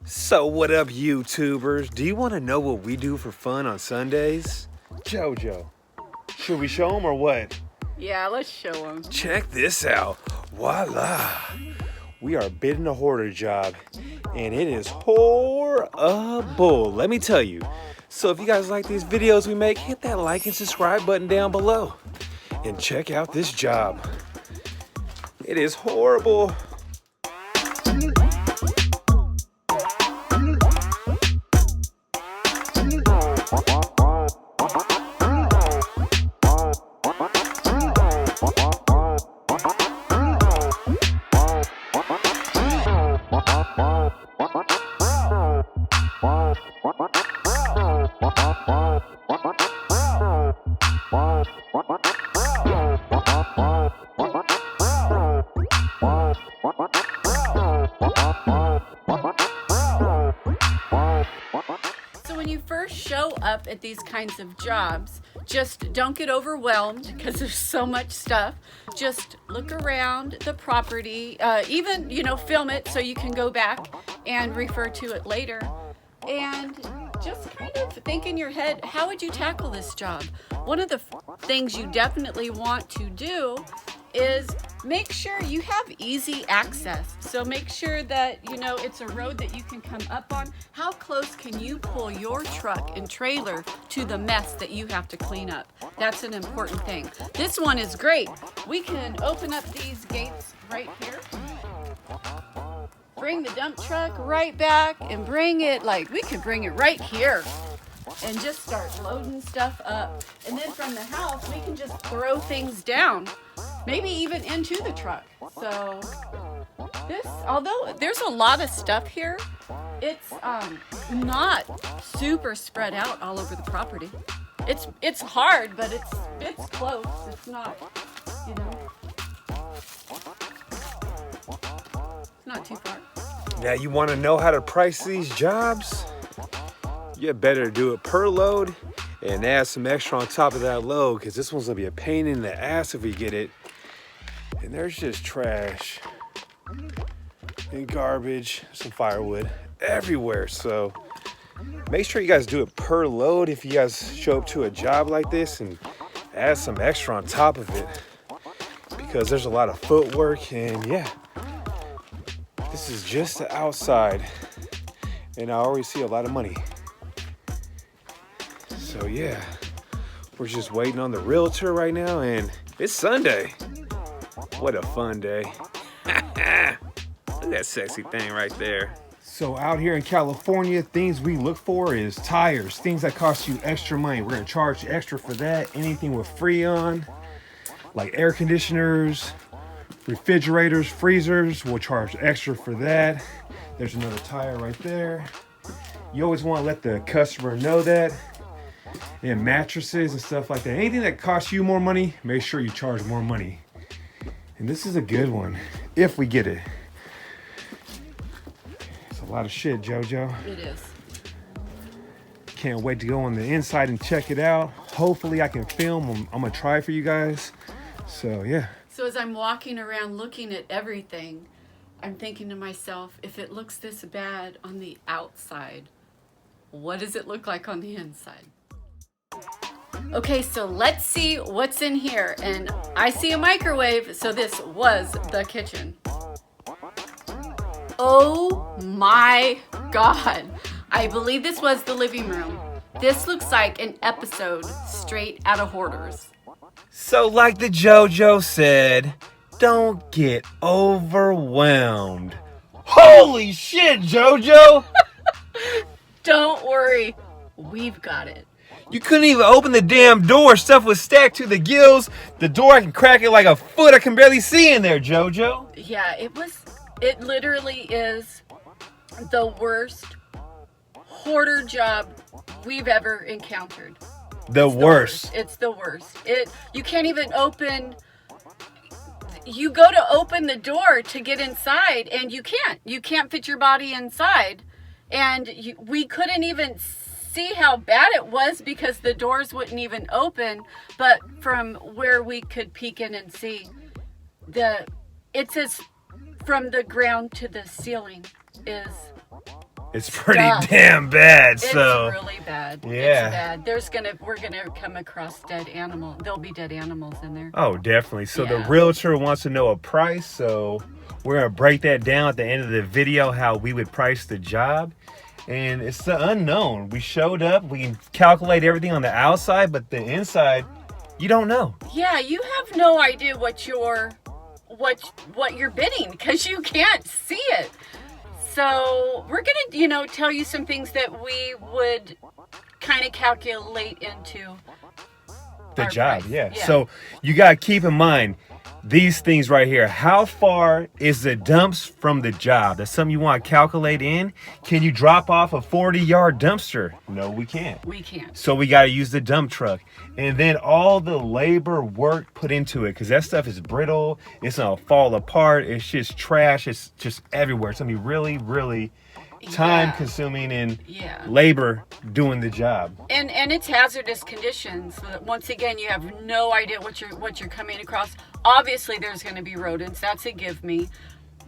So what up, YouTubers? Do you want to know what we do for fun on Sundays? JoJo, should we show them or what? Yeah, let's show them. Check this out. Voila. We are bidding a hoarder job, and it is horrible, let me tell you. So if you guys like these videos we make, hit that like and subscribe button down below. And check out this job. It is horrible. So when you first show up at these kinds of jobs, just don't get overwhelmed because there's so much stuff. Just look around the property, even, film it so you can go back and refer to it later. And just kind of think in your head, how would you tackle this job? One of the things you definitely want to do is make sure you have easy access. So make sure that, it's a road that you can come up on. How close can you pull your truck and trailer to the mess that you have to clean up? That's an important thing. This one is great. We can open up these gates right here. Bring the dump truck right back and we could bring it right here and just start loading stuff up. And then from the house, we can just throw things down, maybe even into the truck. So although there's a lot of stuff here, it's not super spread out all over the property. It's hard, but it's close. It's not, it's not too far. Now you want to know how to price these jobs? You better do it per load and add some extra on top of that load, because this one's gonna be a pain in the ass if we get it. And there's just trash and garbage, some firewood everywhere. So make sure you guys do it per load if you guys show up to a job like this, and add some extra on top of it, because there's a lot of footwork. And yeah, this is just the outside, and I already see a lot of money. So yeah, we're just waiting on the realtor right now, and it's Sunday. What a fun day. Look at that sexy thing right there. So out here in California, things we look for is tires, things that cost you extra money. We're gonna charge extra for that. Anything with Freon, like air conditioners, refrigerators, freezers, we'll charge extra for that. There's another tire right there. You always want to let the customer know that. And mattresses and stuff like that. Anything that costs you more money, make sure you charge more money. And this is a good one, if we get it. It's a lot of shit, JoJo. It is. Can't wait to go on the inside and check it out. Hopefully I can film. I'm gonna try for you guys. So yeah. So as I'm walking around looking at everything, I'm thinking to myself, if it looks this bad on the outside, what does it look like on the inside? Okay, so let's see what's in here. And I see a microwave, so this was the kitchen. Oh my God. I believe this was the living room. This looks like an episode straight out of Hoarders. So like the JoJo said, don't get overwhelmed. Holy shit, JoJo! Don't worry, we've got it. You couldn't even open the damn door. Stuff was stacked to the gills. The door, I can crack it like a foot. I can barely see in there, JoJo. Yeah, it literally is the worst hoarder job we've ever encountered. The worst. It's the worst. You can't even open. You go to open the door to get inside, and you can't. You can't fit your body inside, and we couldn't even see how bad it was because the doors wouldn't even open. But from where we could peek in and see, it says from the ground to the ceiling is It's pretty stuff. damn bad. It's So really bad. yeah. It's bad. We're gonna come across dead animals. There'll be dead animals in there. Oh, definitely. So the Yeah. realtor wants to know a price. So we're gonna break that down at the end of the video, how we would price the job. And it's the unknown. We showed up, we can calculate everything on the outside, but the inside, you don't know. Yeah, you have no idea what you're bidding because you can't see it. So we're gonna, tell you some things that we would kind of calculate into The our job, price. yeah. So you gotta keep in mind these things right here. How far is the dumps from the job? That's something you want to calculate in. Can you drop off a 40-yard dumpster? No, we can't. We can't. So we got to use the dump truck. And then all the labor work put into it, because that stuff is brittle. It's going to fall apart. It's just trash. It's just everywhere. It's going to be really, really time consuming and labor doing the job. And it's hazardous conditions. So that once again, you have no idea what you're coming across. Obviously, there's going to be rodents. That's a give me.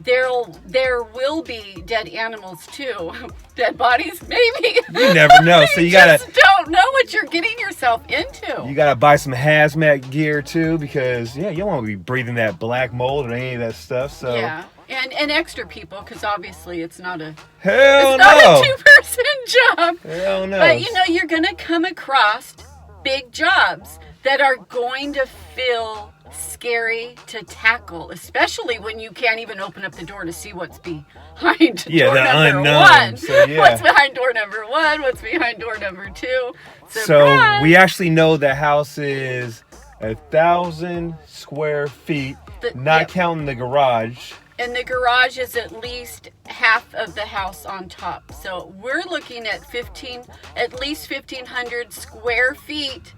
There will be dead animals too. Dead bodies, maybe. You never know. So you gotta just don't know what you're getting yourself into. You gotta buy some hazmat gear too, because you don't want to be breathing that black mold or any of that stuff. So yeah, and extra people, because obviously it's not a not a 2-person job. Hell no. But you're gonna come across big jobs that are going to feel scary to tackle, especially when you can't even open up the door to see what's behind door number unknown. one. So, What's behind door number 1? What's behind door number 2? Surprise! So we actually know the house is 1,000 square feet, not counting the garage. And the garage is at least half of the house on top. So we're looking at at least 1,500 square feet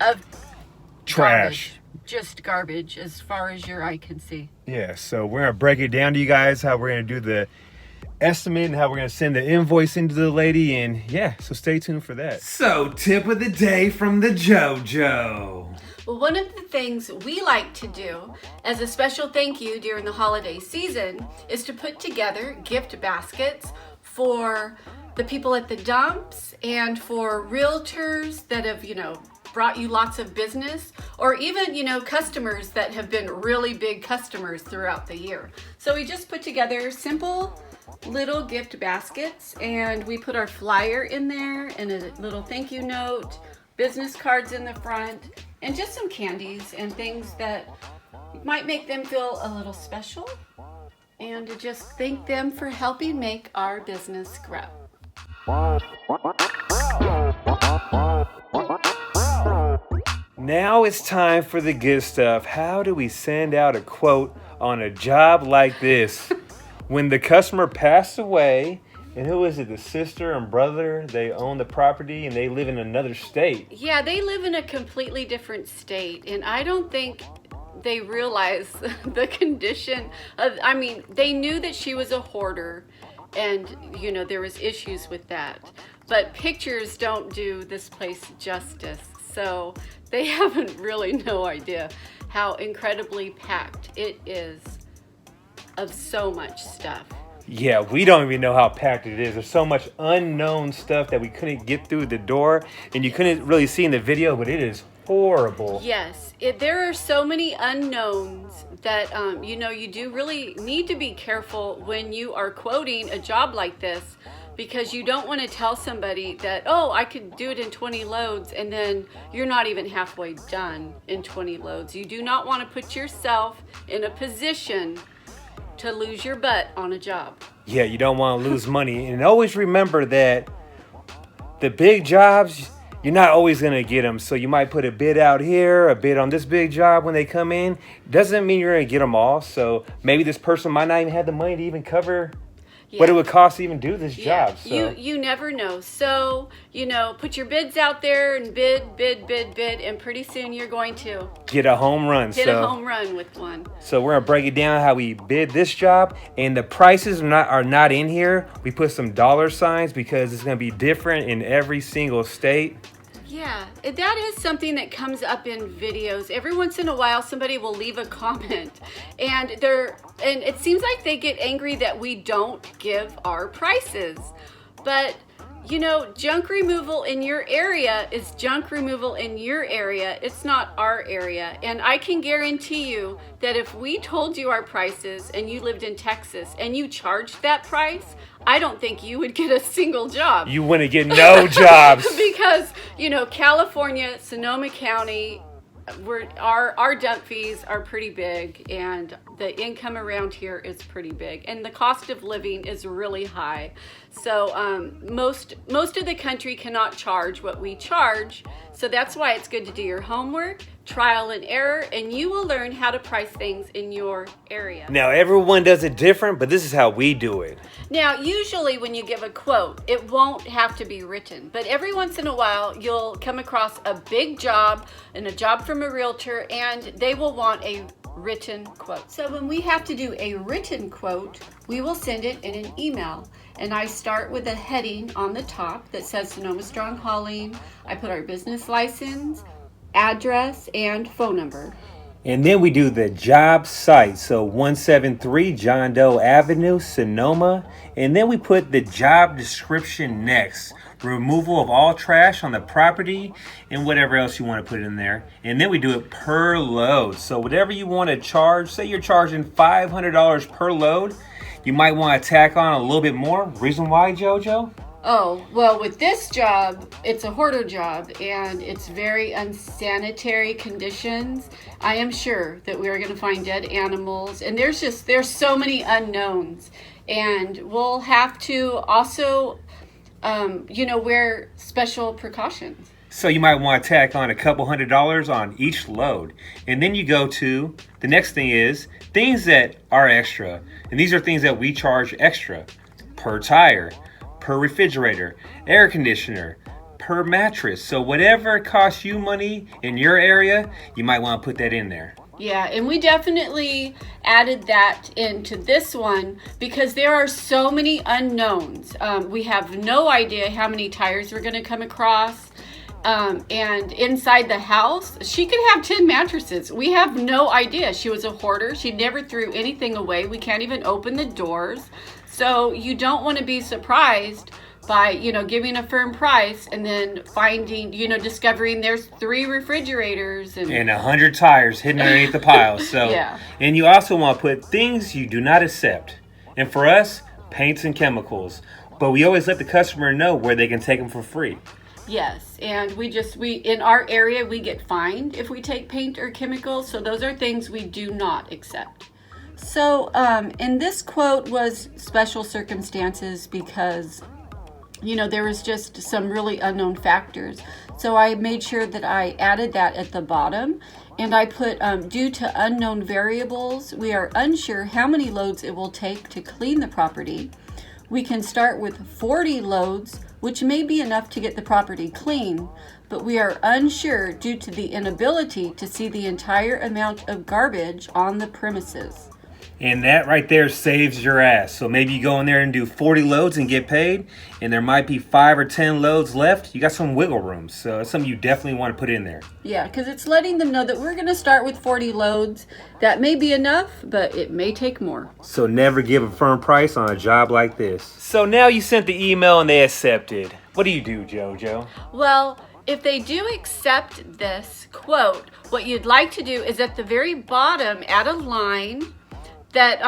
of Trash. Just garbage as far as your eye can see. Yeah, so we're going to break it down to you guys, how we're going to do the estimate and how we're going to send the invoice into the lady. And so stay tuned for that. So, tip of the day from the JoJo. Well, one of the things we like to do as a special thank you during the holiday season is to put together gift baskets for the people at the dumps and for realtors that have, brought you lots of business, or even, customers that have been really big customers throughout the year. So we just put together simple little gift baskets, and we put our flyer in there and a little thank you note, business cards in the front, and just some candies and things that might make them feel a little special, and to just thank them for helping make our business grow. Now it's time for the good stuff. How do we send out a quote on a job like this? When the customer passed away, and who is it? The sister and brother, they own the property and they live in another state. Yeah, they live in a completely different state, and I don't think they realize the condition of, they knew that she was a hoarder, and there was issues with that, but pictures don't do this place justice. So they haven't really no idea how incredibly packed it is of so much stuff. Yeah, we don't even know how packed it is. There's so much unknown stuff that we couldn't get through the door, and you couldn't really see in the video, but it is horrible. Yes, there are so many unknowns that, you do really need to be careful when you are quoting a job like this, because you don't want to tell somebody that, I could do it in 20 loads, and then you're not even halfway done in 20 loads. You do not want to put yourself in a position to lose your butt on a job. Yeah, you don't want to lose money. And always remember that the big jobs, you're not always going to get them. So you might put a bid out here, a bid on this big job when they come in. Doesn't mean you're going to get them all. So maybe this person might not even have the money to even cover what it would cost to even do this job. So you never know. So, put your bids out there and bid, and pretty soon you're going to get a home run. Hit a home run with one. So we're going to break it down how we bid this job, and the prices are not in here. We put some dollar signs because it's going to be different in every single state. Yeah, that is something that comes up in videos. Every once in a while, somebody will leave a comment, and it seems like they get angry that we don't give our prices. But you know, junk removal in your area is junk removal in your area. It's not our area. And I can guarantee you that if we told you our prices and you lived in Texas and you charged that price, I don't think you would get a single job. You wouldn't get no jobs. Because, you know, California, Sonoma County, our dump fees are pretty big, and the income around here is pretty big, and the cost of living is really high. So most of the country cannot charge what we charge. So that's why it's good to do your homework, trial and error, and you will learn how to price things in your area. Now everyone does it different, but this is how we do it. Now, usually when you give a quote, it won't have to be written, but every once in a while you'll come across a big job and a job from a realtor, and they will want a written quote. So when we have to do a written quote, we will send it in an email. And I start with a heading on the top that says Sonoma Strong Hauling. I put our business license, address, and phone number. And then we do the job site. So 173 John Doe Avenue, Sonoma. And then we put the job description next. Removal of all trash on the property and whatever else you want to put in there. And then we do it per load. So whatever you want to charge, say you're charging $500 per load, you might want to tack on a little bit more. Reason why, JoJo? Oh, well, with this job, it's a hoarder job, and it's very unsanitary conditions. I am sure that we are going to find dead animals, and there's so many unknowns. And we'll have to also, wear special precautions. So you might want to tack on a couple $100s on each load. And then you go to, the next thing is things that are extra. And these are things that we charge extra. Per tire, per refrigerator, air conditioner, per mattress. So whatever costs you money in your area, you might want to put that in there. Yeah, and we definitely added that into this one because there are so many unknowns. We have no idea how many tires we're going to come across. And inside the house, she could have 10 mattresses. We have no idea. She was a hoarder. She never threw anything away. We can't even open the doors. So you don't want to be surprised by, giving a firm price and then finding, discovering there's 3 refrigerators and 100 tires hidden underneath the pile. So, yeah. And you also want to put things you do not accept. And for us, paints and chemicals. But we always let the customer know where they can take them for free. Yes, and we in our area, we get fined if we take paint or chemicals, so those are things we do not accept. So, and this quote was special circumstances because, there was just some really unknown factors. So I made sure that I added that at the bottom, and I put, due to unknown variables, we are unsure how many loads it will take to clean the property. We can start with 40 loads, which may be enough to get the property clean, but we are unsure due to the inability to see the entire amount of garbage on the premises. And that right there saves your ass. So maybe you go in there and do 40 loads and get paid, and there might be 5 or 10 loads left. You got some wiggle room. So it's something you definitely want to put in there. Yeah, because it's letting them know that we're going to start with 40 loads. That may be enough, but it may take more. So never give a firm price on a job like this. So now you sent the email and they accepted. What do you do, JoJo? Well, if they do accept this quote, what you'd like to do is at the very bottom add a line that,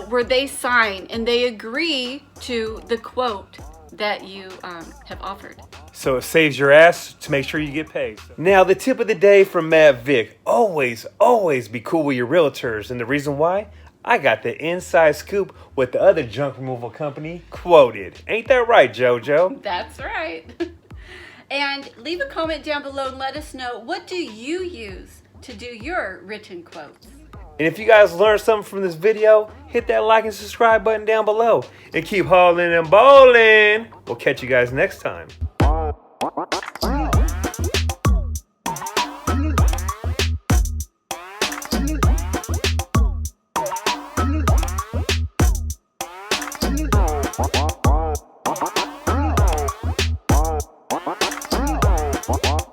where they sign and they agree to the quote that you have offered. So it saves your ass to make sure you get paid. Now, the tip of the day from Matt Vic. Always be cool with your realtors. And the reason why? I got the inside scoop with the other junk removal company quoted. Ain't that right, JoJo? That's right. And leave a comment down below and let us know, what do you use to do your written quotes? And if you guys learned something from this video, hit that like and subscribe button down below. And keep hauling and bowling. We'll catch you guys next time. What?